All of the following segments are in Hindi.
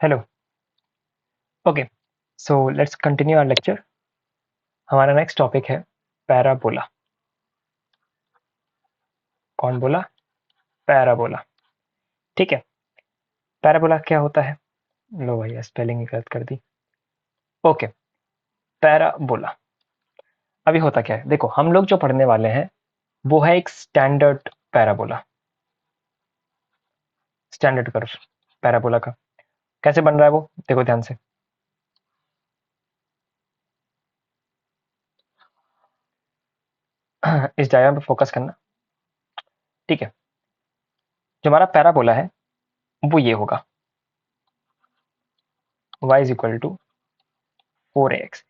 Hello. Okay, so let's continue our lecture. हमारा नेक्स्ट टॉपिक है पैराबोला। कौन बोला? पैराबोला। ठीक है। पैराबोला क्या होता है? लो भैया, स्पेलिंग ही गलत कर दी। ओके, पैराबोला अभी होता क्या है, देखो हम लोग जो पढ़ने वाले हैं वो है एक standard parabola. Standard curve parabola का कैसे बन रहा है वो देखो ध्यान से। इस डायग्राम पे फोकस करना। ठीक है, जो हमारा पैराबोला है वो ये होगा y is equal to 4ax।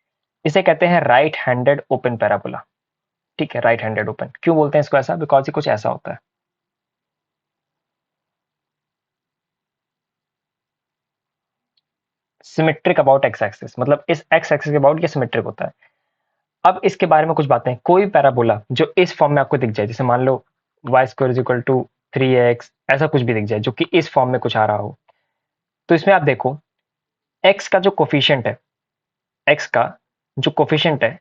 इसे कहते हैं राइट हैंडेड ओपन पैराबोला। ठीक है, राइट हैंडेड ओपन क्यों बोलते हैं इसको ऐसा? बिकॉज ये कुछ ऐसा होता है। सिमेट्रिक अबाउट एक्स एक्सिस, मतलब इस एक्स एक्सिस के अबाउट ये सिमेट्रिक होता है। अब इसके बारे में कुछ बातें, कोई पैराबोला जो इस फॉर्म में आपको दिख जाए, जैसे मान लो Y square is equal to 3x, ऐसा कुछ भी दिख जाए जो कि इस फॉर्म में कुछ आ रहा हो, तो इसमें आप देखो x का जो कोफिशिएंट है, x का जो कोफिशिएंट है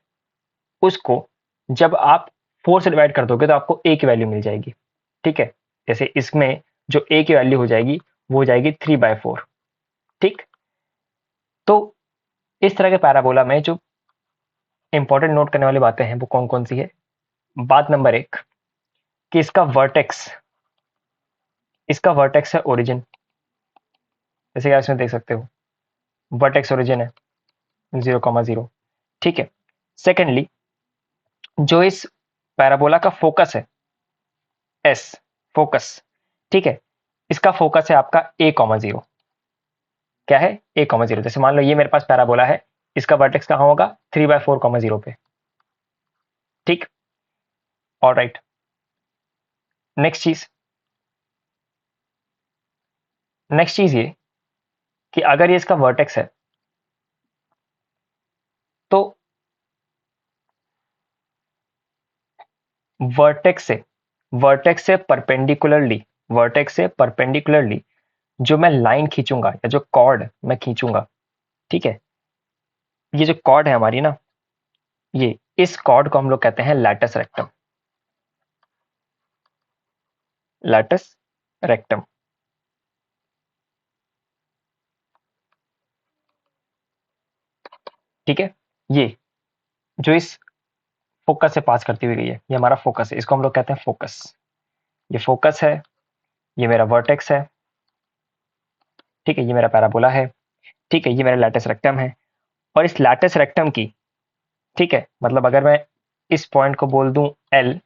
उसको जब आप 4 से डिवाइड कर दोगे तो आपको a की वैल्यू मिल जाएगी। ठीक है, जैसे इसमें जो a की वैल्यू हो जाएगी वो हो जाएगी 3/4। ठीक, तो इस तरह के पैराबोला में जो इंपॉर्टेंट नोट करने वाली बातें हैं वो कौन कौन सी है? बात नंबर 1 कि इसका वर्टेक्स है ओरिजिन, जैसे कि आप इसमें देख सकते हो वर्टेक्स ओरिजिन है 0,0। ठीक है, सेकेंडली जो इस पैराबोला का फोकस है एस, फोकस, ठीक है, इसका फोकस है आपका a,0। क्या है? a,0। जैसे मान लो ये मेरे पास पैराबोला है, इसका वर्टेक्स कहाँ होगा? 3/4,0 पे। ठीक, ऑल राइट। नेक्स्ट चीज ये कि अगर ये इसका वर्टेक्स है तो वर्टेक्स से वर्टेक्स से परपेंडिकुलरली वर्टेक्स से परपेंडिकुलरली जो मैं लाइन खींचूंगा या जो कॉर्ड मैं खींचूंगा, ठीक है, ये जो कॉर्ड है हमारी ना, ये इस कॉर्ड को हम लोग कहते हैं लैटस रेक्टम। लैटस रेक्टम, ठीक है। ये जो इस फोकस से पास करती हुई गई है, ये हमारा फोकस है, इसको हम लोग कहते हैं फोकस। ये फोकस है, ये मेरा वर्टेक्स है, ठीक है, ये मेरा पैराबोला है, ठीक है, ये मेरा लैटस रेक्टम है। और इस लैटस रेक्टम की, ठीक है, मतलब अगर मैं इस पॉइंट को बोल दूं एल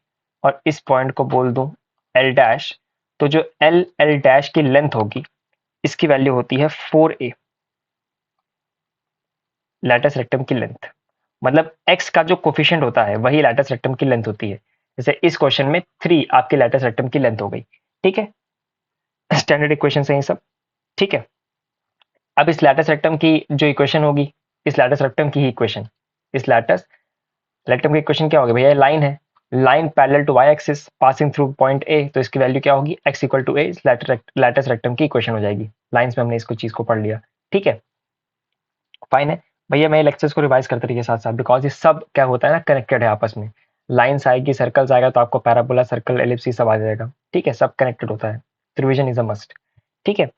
और इस पॉइंट को बोल दूं एल डैश, तो जो एल एल डैश की लेंथ होगी इसकी वैल्यू होती है 4a। लैटस रेक्टम की लेंथ मतलब एक्स का जो कोफिशिएंट होता है वही लैटस रेक्टम की लेंथ होती है। जैसे इस क्वेश्चन में 3 आपकी लैटस रेक्टम की लेंथ हो गई। ठीक है, स्टैंडर्ड इक्वेशन है ये सब। ठीक है, अब इस लैटस रेक्टम की जो इक्वेशन होगी, इस लैटस रेक्टम की ही इक्वेशन, इस लैटस रेक्टम की इक्वेशन क्या होगी भैया? लाइन है, line parallel to Y axis passing through point A, तो इसकी वैल्यू क्या होगी? x इक्वल टू ए, इस लैटस रेक्टम की इक्वेशन हो जाएगी। लाइंस में हमने इसको चीज को पढ़ लिया। ठीक है, फाइन है भैया। मैं लेक्चर्स को रिवाइज करते रहिए साथ साथ, बिकॉज ये सब क्या होता है ना, कनेक्टेड है आपस में। लाइन्स आएगी, सर्कल्स आएगा, तो आपको पैराबोला, सर्कल, एलिप्स सब आ जाएगा। ठीक है, सब कनेक्टेड होता है, रिविजन इज अ मस्ट। ठीक है,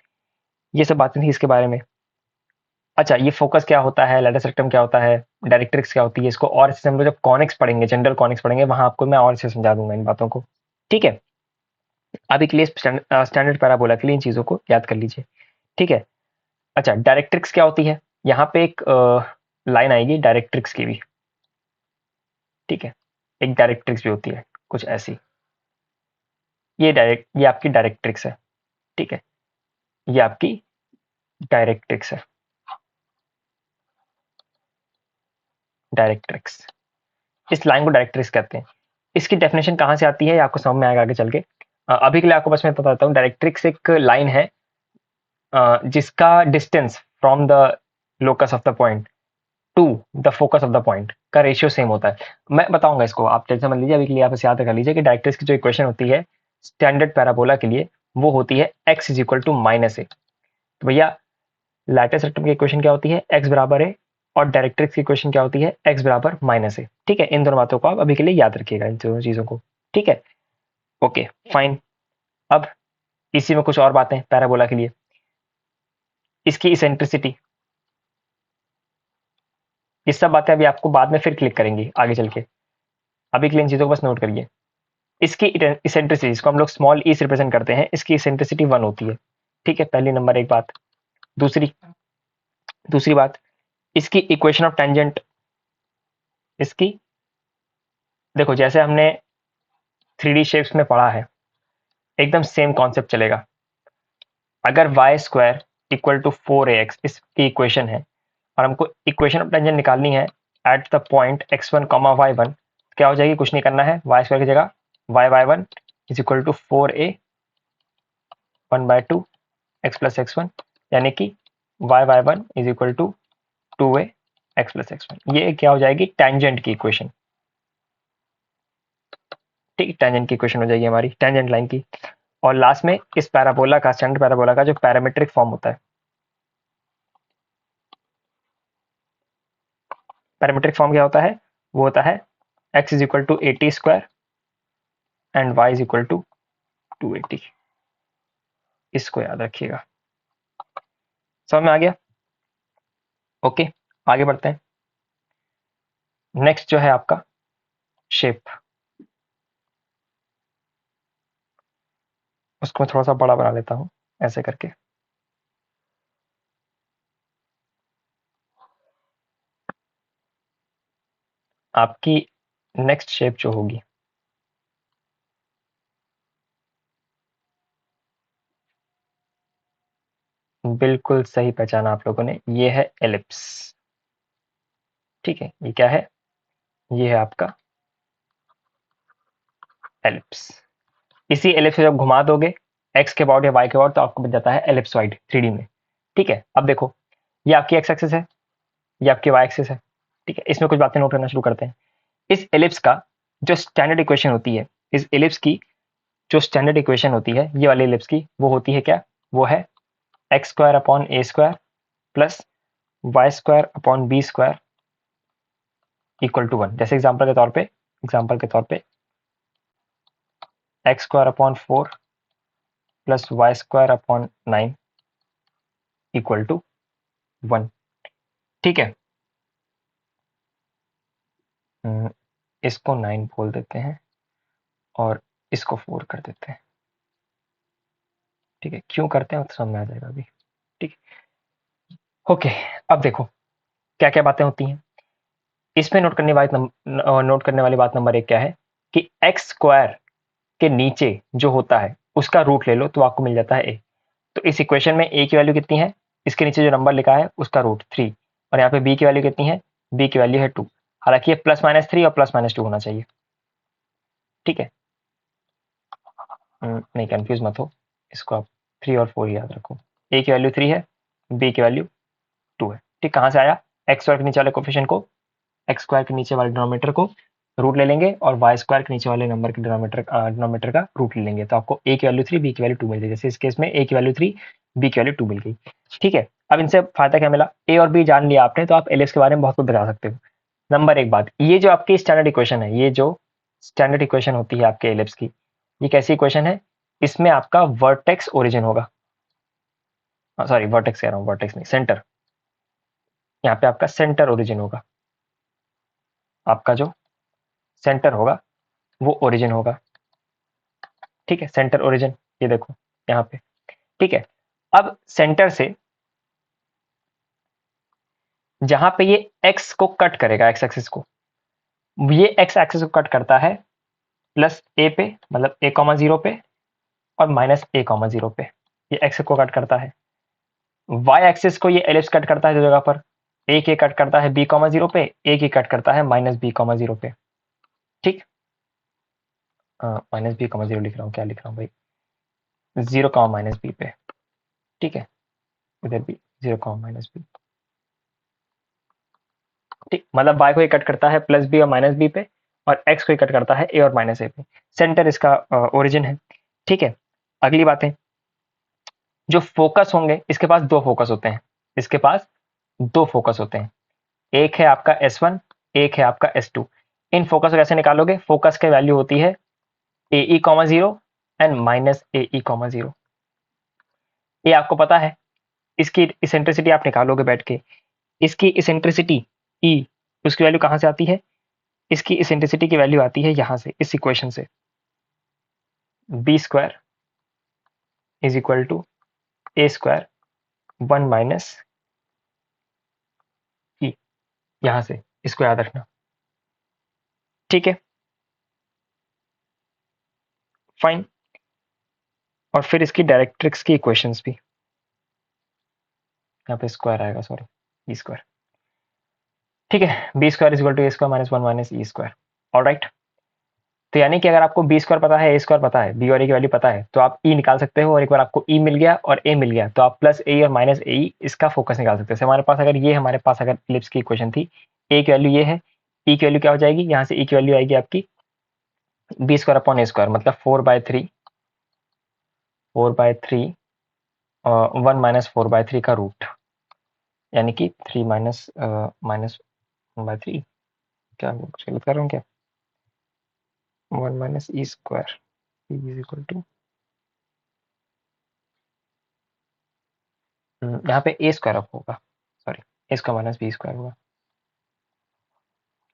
ये सब बातें थी इसके बारे में। अच्छा, ये फोकस क्या होता है, लैटिस रेक्टम क्या होता है, डायरेक्ट्रिक्स क्या होती है, इसको और इससे हम लोग जब कॉनिक्स पढ़ेंगे, जनरल कॉनिक्स पढ़ेंगे, वहां आपको मैं और से समझा दूंगा इन बातों को। ठीक है, अभी के लिए स्टैंडर्ड पैराबोला के लिए इन चीजों को याद कर लीजिए। ठीक है, अच्छा, डायरेक्ट्रिक्स क्या होती है? यहाँ पे एक लाइन आएगी डायरेक्ट्रिक्स की भी। ठीक है, एक डायरेक्ट्रिक्स भी होती है कुछ ऐसी। ये आपकी डायरेक्ट्रिक्स है। ठीक है, ये आपकी डायरेक्ट्रिक्स है, डायरेक्ट्रिक्स। इस लाइन को डायरेक्ट्रिक्स कहते हैं। इसकी डेफिनेशन कहाँ से आती है ये आपको समझ में आएगा आगे चल के। अभी के लिए आपको बस मैं बताता हूँ, डायरेक्ट्रिक्स एक लाइन है जिसका distance from the locus of the point two the focus of the point का रेशियो सेम होता है। मैं बताऊंगा इसको, आप टेंशन समझ लीजिए। अभी के लिए आप इसे याद कर लीजिए कि डायरेक्ट्रिक्स की जो इक्वेशन होती है स्टैंडर्ड पैराबोला के लिए, वो होती है x is equal to -a। तो भैया लैटिस रेक्टम की इक्वेशन क्या होती है, x बराबर है, और डायरेक्ट्रिक्स की इक्वेशन क्या होती है, x बराबर माइनस है। ठीक है, इन दोनों बातों को आप अभी के लिए याद रखिएगा, इन दोनों चीजों को। ठीक है, ओके फाइन। अब इसी में कुछ और बातें पैराबोला के लिए, इसकी इसेंट्रिसिटी, ये सब बातें अभी आपको बाद में फिर क्लिक करेंगी आगे चल के, अभी के लिए इन चीजों को बस नोट करिए। इसकी इसेंट्रिसिटी, इसको हम लोग स्मॉल ई से रिप्रेजेंट करते हैं, इसकी इसेंट्रिसिटी 1 होती है। ठीक है, पहली नंबर एक बात। दूसरी दूसरी बात, इसकी इक्वेशन ऑफ टेंजेंट, इसकी देखो जैसे हमने 3D शेप्स में पढ़ा है, एकदम सेम कॉन्सेप्ट चलेगा। अगर Y square equal to 4ax इसकी इक्वेशन है, और हमको इक्वेशन ऑफ टेंजेंट निकालनी है at the point x1 comma y1, क्या हो जाएगी, कुछ नहीं करना है, वाई स्क्वायर की जगह y1 is equal to 4a 1/2 x plus x1, यानी कि y1 is equal to 2a x plus x1। ये क्या हो जाएगी, टेंजेंट की इक्वेशन। ठीक, टेंजेंट की इक्वेशन हो जाएगी हमारी, टेंजेंट लाइन की। और लास्ट में इस पैराबोला का, स्टैंडर्ड पैराबोला का जो पैरामीट्रिक फॉर्म होता है, पैरामीट्रिक फॉर्म क्या होता है, वो होता है x is equal to 80 square and y is equal to 280। इसको याद रखिएगा, समझ में आ गया। ओके, आगे बढ़ते हैं। नेक्स्ट जो है आपका शेप, उसको मैं थोड़ा सा बड़ा बना लेता हूं ऐसे करके। आपकी नेक्स्ट शेप जो होगी, बिल्कुल सही पहचाना आप लोगों ने, ये है एलिप्स। ठीक है, ये क्या है, ये है आपका एलिप्स। इसी एलिप्स से जब घुमा दोगे एक्स के अबाउट या वाई के अबाउट, तो आपको बन जाता है एलिप्सॉइड 3D में। ठीक है, अब देखो ये आपकी एक्स एक्सिस है, ये आपकी वाई एक्सिस है। ठीक है, इसमें कुछ बातें नोट करना शुरू करते हैं। इस एलिप्स का जो स्टैंडर्ड इक्वेशन होती है, इस एलिप्स की जो स्टैंडर्ड इक्वेशन होती है, ये वाली एलिप्स की, वो होती है क्या, वो है X square upon A square plus Y square upon B square equal to 1। जैसे एग्जाम्पल के तौर पे X square upon 4 plus Y square upon 9 equal to 1। ठीक है, इसको 9 बोल देते हैं और इसको 4 कर देते हैं। ठीक है, क्यों करते हैं वो तो समझ में आ जाएगा अभी। ठीक है, ओके। अब देखो क्या क्या बातें होती हैं इसमें। नोट करने वाली बात नंबर एक क्या है कि एक्स स्क्वायर के नीचे जो होता है उसका रूट ले लो तो आपको मिल जाता है ए। तो इस इक्वेशन में ए की वैल्यू कितनी है, इसके नीचे जो नंबर लिखा है उसका रूट 3, और यहाँ पे बी की वैल्यू कितनी है, बी की वैल्यू है 2। हालांकि ये +-3 और +-2 होना चाहिए। ठीक है, नहीं कंफ्यूज मत हो, इसको आप 3 और 4 याद रखो। ए की वैल्यू 3 है, बी की वैल्यू 2 है। ठीक, कहाँ से आया, एक्स स्क्वायर के नीचे वाले कोफिशिएंट को, एक्स स्क्वायर के नीचे वाले डिनोमिनेटर को रूट ले लेंगे, और वाई स्क्वायर के नीचे वाले नंबर के डिनोमिनेटर का रूट ले लेंगे, तो आपको ए की वैल्यू 3, बी की वैल्यू 2 मिल जाएगी। जैसे इस केस में ए की वैल्यू 3, बी की वैल्यू 2 मिल गई। ठीक है, अब इनसे फायदा क्या मिला, ए और बी जान लिया आपने, तो आप एलिप्स के बारे में बहुत कुछ बता सकते हो। नंबर एक बात, ये जो आपकी स्टैंडर्ड इक्वेशन है, ये जो स्टैंडर्ड इक्वेशन होती है आपके एलिप्स की, ये कैसी इक्वेशन है, इसमें आपका वर्टेक्स ओरिजिन होगा, सॉरी वर्टेक्स कह रहा हूँ, वर्टेक्स नहीं, सेंटर। यहाँ पे आपका सेंटर ओरिजिन होगा, आपका जो सेंटर होगा वो ओरिजिन होगा। ठीक है, सेंटर ओरिजिन, ये देखो यहाँ पे। ठीक है, अब सेंटर से जहां पे ये एक्स को कट करेगा, एक्स एक्सिस को, ये एक्स एक्सिस को कट करता है प्लस ए पे, मतलब ए कॉमा 0 पे, और माइनस ए कॉमा 0 पे, ये एक्स को कट करता है। वाई एक्सिस को ये एलिप्स कट करता है दो जगह पर, ए के कट करता है बी कॉमा 0 पे, ए की कट करता है माइनस बी कॉमा 0 पे। ठीक, माइनस बी कॉमा 0 लिख रहा हूँ, क्या लिख रहा हूँ भाई, 0 कॉमा माइनस बी पे। ठीक है, इधर भी 0 कॉमा माइनस बी। ठीक, मतलब y को ये कट करता है प्लस बी और माइनस बी पे, और x को ये कट करता है a और माइनस ए पे। सेंटर इसका ओरिजिन है। ठीक है, अगली बात है, जो फोकस होंगे, इसके पास दो फोकस होते हैं, इसके पास दो फोकस होते हैं, एक है आपका S1, एक है आपका S2। इन फोकस को कैसे निकालोगे? फोकस की वैल्यू होती है AE, 0 एंड माइनस AE, 0। ये आपको पता है, इसकी इसेंट्रिसिटी आप निकालोगे बैठ के। इसकी इसेंट्रिसिटी E, उसकी वैल्यू कहां से आती है? इसकी इसेंट्रिसिटी की वैल्यू आती है यहां से, इस इक्वेशन से, B square is equal to A square 1 minus E। यहां से इसको याद रखना, ठीक है, फाइन। और फिर इसकी डायरेक्ट्रिक्स की इक्वेशंस भी, यहाँ पे स्क्वायर आएगा, सॉरी, बी स्क्वायर, ठीक है। B square is equal to A square minus 1 minus E square. Alright, तो यानी कि अगर आपको बी स्क्वायर पता है, ए स्क्वायर पता है, बी और ए की वैल्यू पता है, तो आप ई निकाल सकते हो। और एक बार आपको ई मिल गया और ए मिल गया तो आप प्लस ए और माइनस ए इसका फोकस निकाल सकते हैं। हमारे पास अगर ये हमारे पास अगर इलिप्स की इक्वेशन थी, ए की वैल्यू ये है, ई की वैल्यू क्या हो जाएगी? यहाँ से ई की वैल्यू आएगी आपकी B square upon A square, मतलब 4/3, 4/3 1 माइनस 4/3 का रूट, यानी कि 3 माइनस माइनस 1/3, क्या गलत कर रहा हूँ क्या? 1 minus E square is equal to, यहाँ पे ए स्क्वायर अप होगा, sorry, A square minus B square होगा,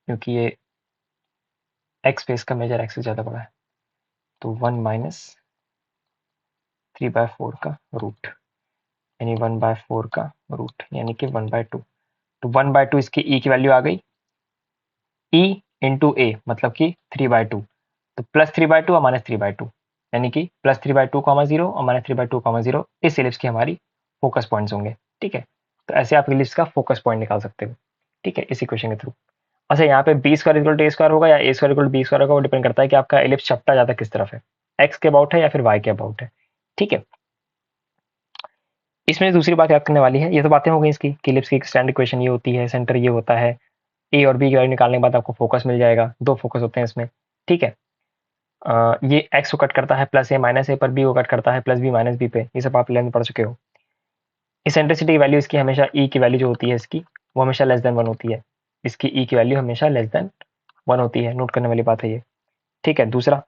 क्योंकि ये एक्स पे इसका मेजर एक्स से ज़्यादा बड़ा है। तो 1 माइनस 3/4 का रूट, यानी 1/4 का रूट, यानी कि 1/2। तो 1/2 इसकी ई की वैल्यू आ गई, ई इंटू ए मतलब कि 3/2। तो प्लस 3/2 और माइनस 3/2, यानी कि प्लस 3/2, 0 और माइनस 3/2, 0 इस इलिप्स की हमारी फोकस पॉइंट्स होंगे, ठीक है। तो ऐसे आप इलिप्स का फोकस पॉइंट निकाल सकते हो, ठीक है, इस इक्वेशन के थ्रू। अच्छा, यहाँ पे B square equal to A square होगा या A square equal to B square होगा, वो डिपेंड करता है कि आपका एलिप्स चपटा ज़्यादा किस तरफ है, एक्स के अबाउट है या फिर वाई के अबाउट है, ठीक है। इसमें दूसरी बात याद करने वाली है, ये तो बातें हो गई इसकी कि एलिप्स की स्टैंडर्ड इक्वेशन ये होती है, सेंटर ये होता है, ए और बी की वैल्यू निकालने के बाद आपको फोकस मिल जाएगा, दो फोकस होते हैं इसमें, ठीक है। ये एक्स को कट करता है प्लस ए माइनस ए पर, बी को कट करता है प्लस बी माइनस बी पे, ये सब आप लेने पढ़ चुके हो। इसेंट्रिसिटी की वैल्यू इसकी हमेशा ई की वैल्यू जो होती है इसकी, वो हमेशा लेस देन 1 होती है, इसकी ई की वैल्यू हमेशा लेस देन 1 होती है, नोट करने वाली बात है ये, ठीक है। दूसरा,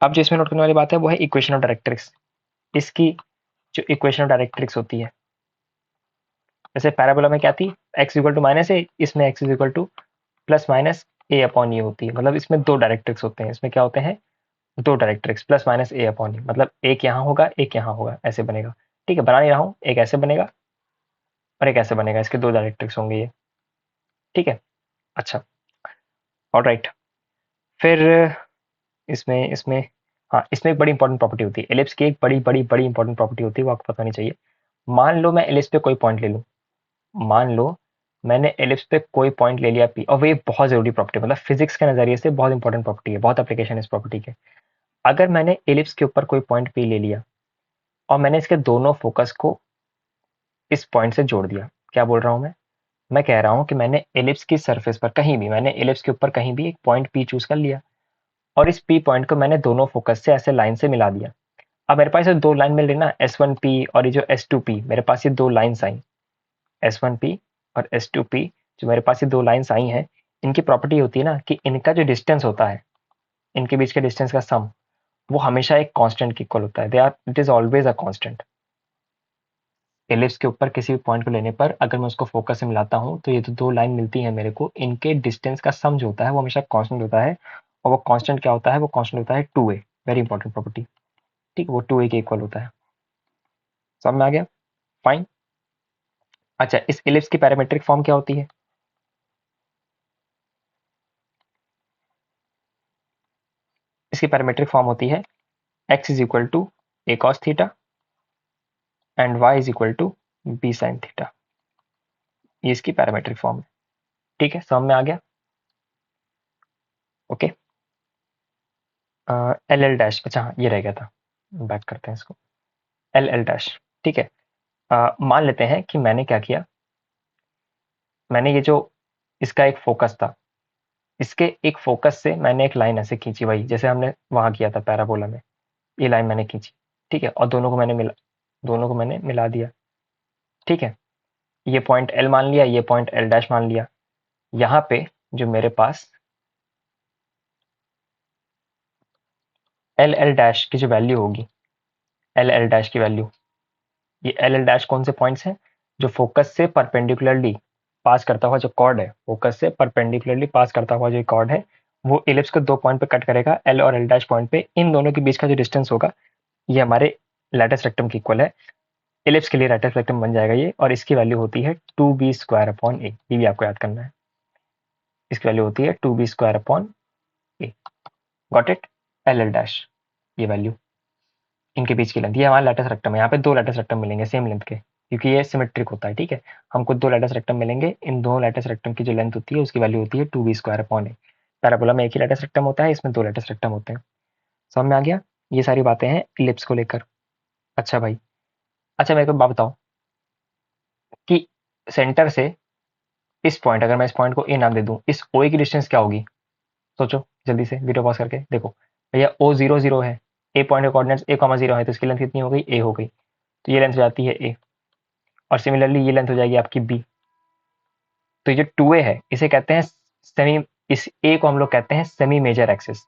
अब जो इसमें नोट करने वाली बात है वो है इक्वेशन ऑफ डायरेक्ट्रिक्स। इसकी जो इक्वेशन ऑफ डायरेक्ट्रिक्स होती है, जैसे पैराबोला में क्या थी, X equal to minus A, इसमें X is equal to plus minus A upon E होती है। मतलब इसमें दो डायरेक्ट्रिक्स होते हैं, इसमें क्या होते हैं, दो directrix, plus minus A upon ई, मतलब एक यहाँ होगा एक यहाँ होगा, ऐसे बनेगा, ठीक है। बना नहीं रहा हूँ, एक ऐसे बनेगा और एक ऐसे बनेगा, इसके दो डायरेक्ट्रिक्स होंगे ये, ठीक है। अच्छा, ऑलराइट, फिर इसमें इसमें हाँ, इसमें एक बड़ी इंपॉर्टेंट प्रॉपर्टी होती है एलिप्स की, एक बड़ी बड़ी बड़ी इंपॉर्टेंट प्रॉपर्टी होती है, वो आपको पता नहीं चाहिए। मान लो मैं एलिप्स पे कोई पॉइंट ले लूँ, मान लो मैंने एलिप्स पे कोई पॉइंट ले लिया पी, और वो एक बहुत जरूरी प्रॉपर्टी, मतलब फिजिक्स के नजरिए से बहुत इंपॉर्टेंट प्रॉपर्टी है, बहुत एप्लीकेशन इस प्रॉपर्टी के। अगर मैंने एलिप्स के ऊपर कोई पॉइंट पी ले लिया और मैंने इसके दोनों फोकस को इस पॉइंट से जोड़ दिया, क्या बोल रहा हूं मैं कह रहा हूं कि मैंने एलिप्स की सरफेस पर कहीं भी, मैंने एलिप्स के ऊपर कहीं भी एक पॉइंट पी चूज कर लिया और इस पी पॉइंट को मैंने दोनों फोकस से ऐसे लाइन से मिला दिया। अब मेरे पास ये दो लाइन मिल रही ना, S1P और ये जो S2P, मेरे पास ये दो लाइन्स आई, S1P और S2P, जो मेरे पास ये दो लाइन्स आई हैं, इनकी प्रॉपर्टी होती है ना कि इनका जो डिस्टेंस होता है, इनके बीच के डिस्टेंस का सम, वो हमेशा एक कांस्टेंट के इक्वल होता है, they are, it is always a constant. Ellipse के ऊपर किसी भी पॉइंट को लेने पर अगर मैं उसको फोकस से मिलाता हूँ तो ये जो दो लाइन मिलती है मेरे को, इनके डिस्टेंस का सम जो होता है वो हमेशा कांस्टेंट होता है। और वो कांस्टेंट क्या होता है, वो कांस्टेंट होता है 2a, वेरी इंपॉर्टेंट प्रॉपर्टी, ठीक है, वो 2a के इक्वल होता है। समझ में आ गया, फाइन। अच्छा, इस एलिप्स की पैरामीट्रिक फॉर्म क्या होती है? इसकी पैरामीट्रिक फॉर्म होती है x is equal to a cos theta and y is equal to b sin theta, ये इसकी पैरामीट्रिक फॉर्म है, ठीक है, समझ में आ गया, ओके। एल एल डैश, अच्छा हाँ ये रह गया था, बैक करते हैं इसको, एल एल डैश, ठीक है। मान लेते हैं कि मैंने क्या किया, मैंने ये जो इसका एक फोकस था, इसके एक फोकस से मैंने एक लाइन ऐसे खींची, वही जैसे हमने वहां किया था पैराबोला में, ये लाइन मैंने खींची, ठीक है, और दोनों को मैंने मिला दिया, ठीक है। ये पॉइंट एल मान लिया, ये पॉइंट एल डैश मान लिया। यहाँ पे जो मेरे पास एल एल डैश की जो वैल्यू होगी, एल एल डैश की वैल्यू, ये एल एल डैश कौन से पॉइंट्स हैं, जो फोकस से परपेंडिकुलरली पास करता हुआ जो कॉर्ड है, फोकस से परपेंडिकुलरली पास करता हुआ जो कॉर्ड है, वो इलिप्स को 2 पॉइंट पे कट करेगा, एल और एल डैश पॉइंट पे। इन दोनों के बीच का जो डिस्टेंस होगा, ये हमारे लैटिस रेक्टम के इक्वल है। इलिप्स के लिए लैटिस रेक्टम बन जाएगा ये, और इसकी वैल्यू होती है 2b² अपॉन ए। ये भी आपको याद करना है, इसकी वैल्यू होती है 2b² upon A. Got it? L L dash, ये वैल्यू, इनके बीच की लेंथ, ये हमारा लैटिस रेक्टम है। यहाँ पे 2 लैटिस रेक्टम मिलेंगे सेम लेंथ के, क्योंकि ये सिमेट्रिक होता है, ठीक है। हमको 2 लैटिस रेक्टम मिलेंगे, इन दोनों लैटिस रेक्टम की जो लेंथ होती है उसकी वैल्यू होती है 2b² अपॉन ए। पैराबोला में एक ही लैटिस रेक्टम होता है, इसमें 2 लैटिस रेक्टम होते हैं। समझ में आ गया? ये सारी बातें हैं इलिप्स को लेकर। अच्छा भाई, अच्छा मेरे को बात बताओ कि सेंटर से इस पॉइंट, अगर मैं इस पॉइंट को ए नाम दे दूं, इस ओ ए की डिस्टेंस क्या होगी? सोचो जल्दी से, वीडियो पॉज करके देखो। भैया ओ 0 0 है, ए पॉइंट के कोऑर्डिनेट्स a 0 है, तो इसकी लेंथ कितनी हो गई? ए हो गई। तो ये लेंथ हो जाती है ए, और सिमिलरली ये लेंथ हो जाएगी आपकी बी। तो ये जो 2a है, इसे कहते हैं सेमी, इस ए को हम लोग कहते हैं सेमी मेजर एक्सिस,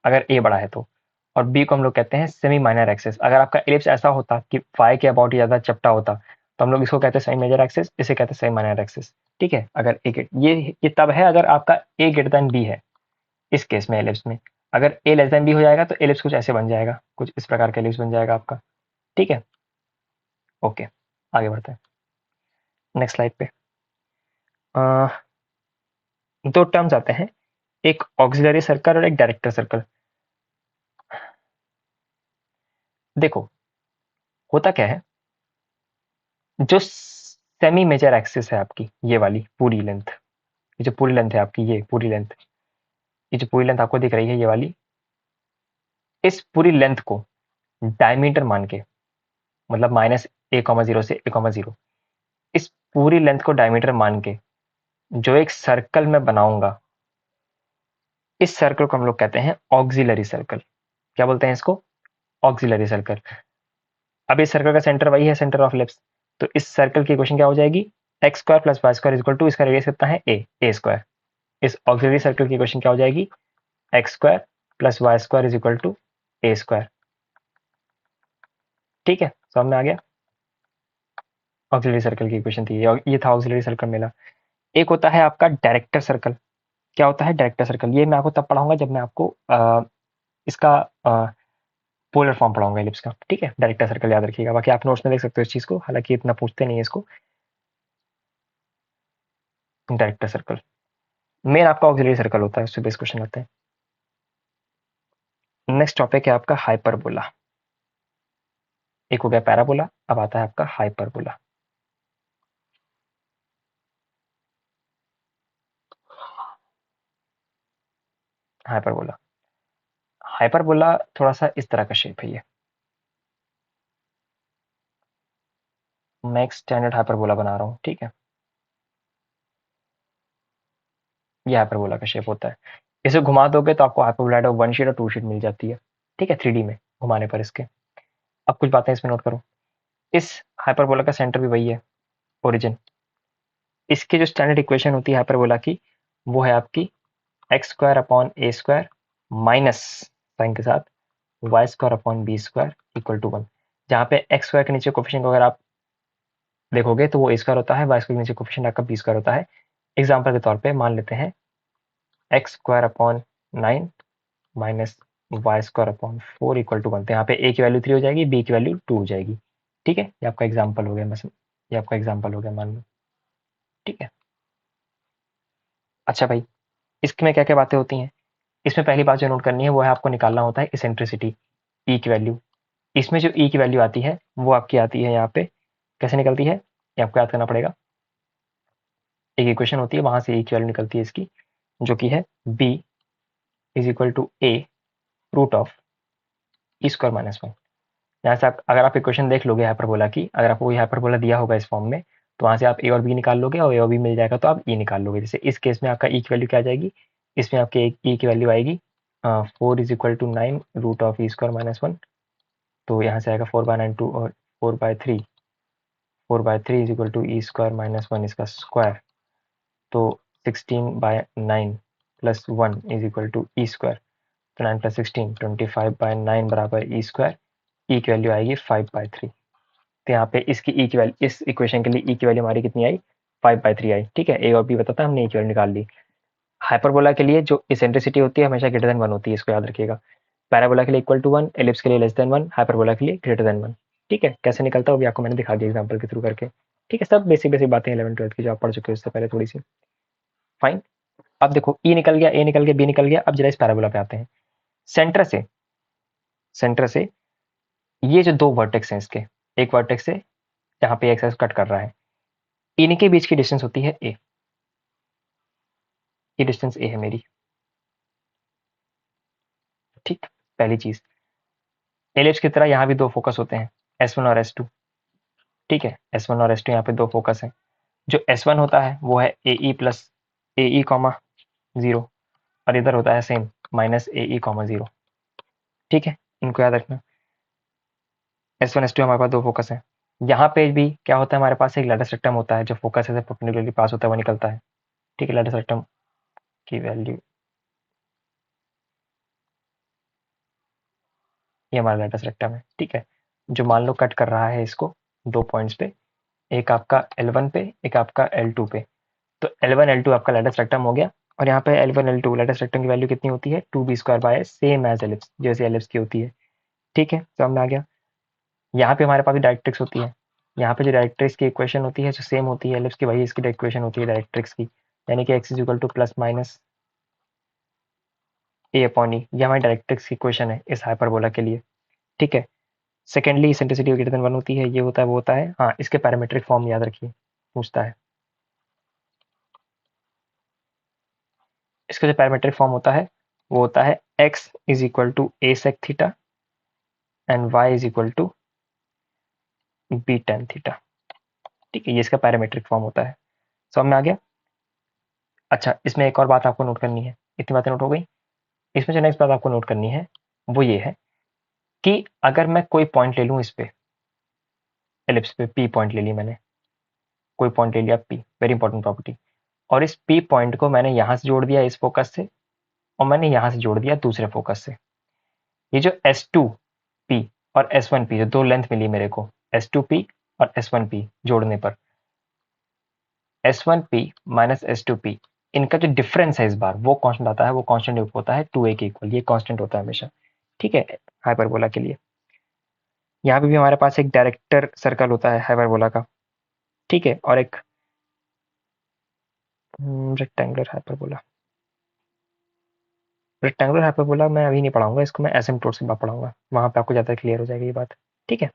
अगर ए बड़ा है तो। और बी को हम लोग कहते हैं सेमी माइनर एक्सिस। अगर आपका एलिप्स ऐसा होता कि फाई के अबाउट ज़्यादा चपटा होता, तो हम लोग इसको कहते हैं सेमी मेजर एक्सिस, इसे कहते हैं सेमी माइनर एक्सिस। ठीक है, अगर ये तब है अगर आपका ए ग्रेटर देन बी है, इस केस में एलिप्स में। अगर ए लेस देन बी हो जाएगा तो एलिप्स कुछ ऐसे बन जाएगा, कुछ इस प्रकार का एलिप्स बन जाएगा आपका। ठीक है, ओके, आगे बढ़ते हैं नेक्स्ट स्लाइड पे। अह, 2 टर्म्स आते हैं, एक ऑक्सिलरी सर्कल और एक डायरेक्टर सर्कल। देखो होता क्या है, जो सेमी मेजर एक्सिस है आपकी, ये वाली पूरी लेंथ, ये जो पूरी लेंथ है आपकी, ये पूरी लेंथ, ये जो पूरी लेंथ आपको दिख रही है ये वाली, इस पूरी लेंथ को डायमीटर मान के, मतलब -a,0 से a,0, इस पूरी लेंथ को डायमीटर मान के जो एक सर्कल में बनाऊंगा, इस सर्कल को हम लोग कहते हैं ऑक्सिलरी सर्कल। क्या बोलते हैं इसको? Auxiliary circle. अब इस सर्कल का सेंटर वही है, सेंटर ऑफ इलिप्स। तो इस सर्कल की इक्वेशन क्या हो जाएगी? x² + y² = इसका रेडियस कितना है? a²। इस ऑक्सिलरी सर्कल की इक्वेशन क्या हो जाएगी? x² + y² = a²। ठीक है, समझ में आ गया? ऑक्सिलरी सर्कल की इक्वेशन थी ये था ऑक्सिलरी सर्कल मेरा। एक होता है आपका डायरेक्टर सर्कल। क्या होता है डायरेक्टर सर्कल? ये मैं आपको तब पढ़ाऊंगा जब मैं आपको इसका पोलर फॉर्म पढ़ाऊंगा इलिप्स का। ठीक है, डायरेक्टर सर्कल याद रखिएगा, बाकी आप नोट्स में देख सकते हो इस चीज को, हालांकि इतना पूछते नहीं है इसको। डायरेक्टर सर्कल मेन आपका ऑक्सिलरी सर्कल होता है, उससे बेस क्वेश्चन आते हैं। नेक्स्ट टॉपिक है आपका हाइपरबोला। एक हो गया पैराबोला, अब आता है आपका हाइपरबोला। हाइपरबोला, हाइपरबोला थोड़ा सा इस तरह का शेप है ये। मैं एक स्टैंडर्ड हाइपरबोला बना रहा हूँ, ठीक है। ये हाइपरबोला का शेप होता है। इसे घुमा दोगे तो आपको हाइपरबोला 1 शीट और 2 शीट मिल जाती है। ठीक है, 3D में घुमाने पर इसके। अब कुछ बातें इसमें नोट करो। इस हाइपरबोला का सेंटर भी वही है, ओरिजिन। इसकी जो स्टैंडर्ड इक्वेशन होती है हाइपरबोला की, वो है आपकी x² upon a² minus sign के साथ y² अपॉन b² = 1। जहाँ पे x² के नीचे कोफिशिएंट को अगर आप देखोगे तो वो a² होता है, y² के नीचे कोफिशिएंट आपका b² होता है। एग्जाम्पल के तौर पे मान लेते हैं x² upon 9 minus y² upon 4 = 1। तो यहाँ पे a की वैल्यू 3 हो जाएगी, b की वैल्यू 2 हो जाएगी। ठीक है, ये आपका एग्जाम्पल हो गया, बस ये आपका एग्जाम्पल हो गया, मान लो। ठीक है, अच्छा भाई, इसमें क्या क्या बातें होती हैं? इसमें पहली बात जो नोट करनी है वो है आपको निकालना होता है इसेंट्रिसिटी, ई की वैल्यू। इसमें जो ई की वैल्यू आती है वो आपकी आती है यहाँ पे, कैसे निकलती है ये आपको याद करना पड़ेगा। एक इक्वेशन होती है, वहां से ई की वैल्यू निकलती है इसकी, जो कि है b = a√(e²-1)। यहाँ से आप अगर आप इक्वेशन देख लोगे हाइपरबोला की, अगर आपको कोई हाइपरबोला दिया होगा इस फॉर्म में, तो वहां से आप ए और बी निकाल लोगे, और ए और बी मिल जाएगा तो आप ई निकाल लोगे। जैसे इस केस में आपका ई की वैल्यू क्या आ जाएगी, इसमें आपके ई की वैल्यू आएगी 4 = 9 √(e²-1)। तो यहाँ से आएगा 4/9 2 और 4/3, 4/3 is equal to E square minus 1 इसका स्क्वायर, तो 16/9 plus 1 is equal to E square, तो 9 प्लस 16 25/9 बराबर ई स्क्वायर, ई की वैल्यू आएगी 5/3। तो यहाँ पे इसकी ई की वैल्यू, इस इक्वेशन के लिए ई की वैल्यू हमारी कितनी आई, 5/3 आई। ठीक है, ए और बी बताता हमने ई की वैल्यू निकाल ली। हाइपरबोला के लिए जो इसेंट्रिसिटी होती है हमेशा ग्रेटर देन 1 होती है, इसको याद रखिएगा। पैराबोला के लिए इक्वल टू 1, एलिप्स के लिए लेस देन 1, हाइपरबोला के लिए ग्रेटर देन 1। ठीक है, कैसे निकलता है वो भी आपको मैंने दिखा दिया एग्जाम्पल के थ्रू करके। ठीक है, सब बेसिक बेसिक बातें 11th 12th की जो आप पढ़ चुके हो उससे पहले थोड़ी सी। फाइन, अब देखो ई निकल गया, ए निकल गया, बी निकल गया। अब जरा इस पैराबोला पे आते हैं। सेंटर से ये जो दो वर्टेक्स हैं इसके, एक वर्टेक्स से जहाँ पे एक्स कट कर रहा है, इनके बीच की डिस्टेंस होती है ए। ये डिस्टेंस ए है मेरी। ठीक, पहली चीज, एलिप्स की तरह यहाँ भी दो फोकस होते हैं, S1 और S2। ठीक है, S1 और S2 यहाँ पे दो फोकस हैं। जो S1 होता है वो है AE प्लस AE कॉमा 0, और इधर होता है सेम माइनस AE कॉमा 0। ठीक है, इनको याद रखना। S1 S2 हमारे पास दो फोकस हैं। यहाँ पे भी क्या होता है, हमारे पास एक लैटिस रेक्टम होता है, जो फोकस है परपेंडिकुलरली पास होता है वो निकलता है। ठीक है, लैटिस रेक्टम की वैल्यू, ये हमारा लैटिस रेक्टम है। ठीक है, जो मान लो कट कर रहा है इसको दो पॉइंट्स पे, एक आपका L1 पे, एक आपका L2 पे। तो L1 L2 आपका लैटिस रेक्टम हो गया, और यहाँ पे L1 L2 लैटिस रेक्टम की वैल्यू कितनी होती है, 2b² by same as ellipse, जैसे एलिप्स की होती है। ठीक है, समझ में आ गया। यहाँ पे हमारे पास डायरेक्ट्रिक्स होती है। यहाँ पे जो डायरेक्ट्रिक्स की इक्वेशन होती है जो सेम होती है एलिप्स की, वही इसकी इक्वेशन होती है डायरेक्ट्रिक्स की, यानी कि x is equal to plus minus A upon E. ये हमारी डायरेक्ट्रिक्स की इक्वेशन है इस हाइपरबोला के लिए। ठीक है, सेकेंडली इसेंट्रिसिटी ग्रेटर देन 1 होती है, ये होता है वो होता है। हाँ, इसके पैरामीट्रिक फॉर्म याद रखिए, पूछता है। इसका जो पैरामीट्रिक फॉर्म होता है वो होता है x is equal to a sec theta and y is equal to b tan theta. ठीक है, ये इसका पैरामीट्रिक फॉर्म होता है। समझ में आ गया। अच्छा, इसमें एक और बात आपको नोट करनी है। इतनी बातें नोट हो गई। इसमें जो नेक्स्ट बात आपको नोट करनी है वो ये है कि अगर मैं कोई पॉइंट ले लूँ इस पे, एलिप्स पे P पॉइंट ले ली मैंने, कोई पॉइंट ले लिया P, वेरी इंपॉर्टेंट प्रॉपर्टी, और इस P पॉइंट को मैंने यहाँ से जोड़ दिया इस फोकस से, और मैंने यहाँ से जोड़ दिया दूसरे फोकस से। ये जो S2P और S1P जो दो लेंथ मिली मेरे को, S2P और S1P जोड़ने पर, S1P माइनस S2P, इनका जो डिफरेंस है इस बार वो कांस्टेंट आता है, वो कांस्टेंट होता है 2a के इक्वल। ये कांस्टेंट होता है हमेशा। ठीक है, हाइपरबोला के लिए। यहाँ पे भी हमारे पास एक डायरेक्टर सर्कल होता है हाइपरबोला का। ठीक है, और एक रेक्टेंगुलर हाइपरबोला। रेक्टेंगुलर हाइपरबोला मैं अभी नहीं पढ़ाऊंगा, इसको मैं एसिम्पटोट से पढ़ाऊंगा, वहां पे आपको ज़्यादा क्लियर हो जाएगी ये बात। ठीक है,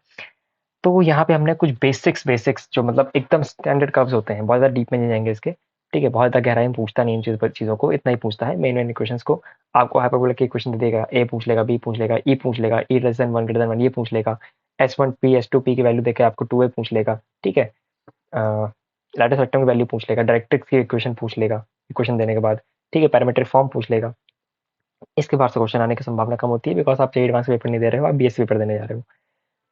तो यहाँ पे हमने कुछ बेसिक्स जो मतलब एकदम स्टैंडर्ड कर्व्स होते हैं, बहुत ज़्यादा डीप में नहीं जाएंगे इसके। ठीक है, बहुत ज़्यादा गहराई में पूछता नहीं इन चीज़ों को, इतना ही पूछता है मेन मेन इक्वेशंस को। आपको हाइपरबोला के इक्वेशन दे देगा, ए पूछ लेगा, बी पूछ लेगा, ई पूछ लेगा, ई लेस देन 1 ग्रेटर देन 1 ये पूछ लेगा, S1P S2P की वैल्यू देकर आपको 2a पूछ लेगा। ठीक है, लैटिस वेक्टर की वैल्यू पूछ लेगा, डायरेक्ट्रिक्स की इक्वेशन पूछ लेगा इक्वेशन देने के बाद। ठीक है, पैरामीट्रिक फॉर्म पूछ लेगा। इसके बाद से क्वेश्चन आने की संभावना कम होती है, बिकॉज आप एडवांस पेपर नहीं दे रहे हो, आप BSc पेपर देने जा रहे हो।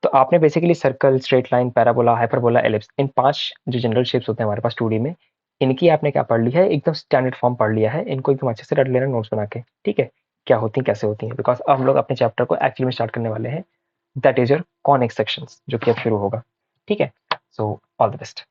तो आपने basically circle, straight line, parabola, hyperbola, ellipse, इन 5 जो जनरल शेप्स होते हैं हमारे पास 2D में, इनकी आपने क्या पढ़ लिया है, एकदम स्टैंडर्ड फॉर्म पढ़ लिया है। इनको एकदम अच्छे से रट लेना नोट्स बना के। ठीक है, क्या होती हैं कैसे होती हैं, बिकॉज अब हम लोग अपने चैप्टर को एक्चुअली में स्टार्ट करने वाले हैं, that is your conic sections, जो कि अब शुरू होगा। ठीक है, सो ऑल द बेस्ट।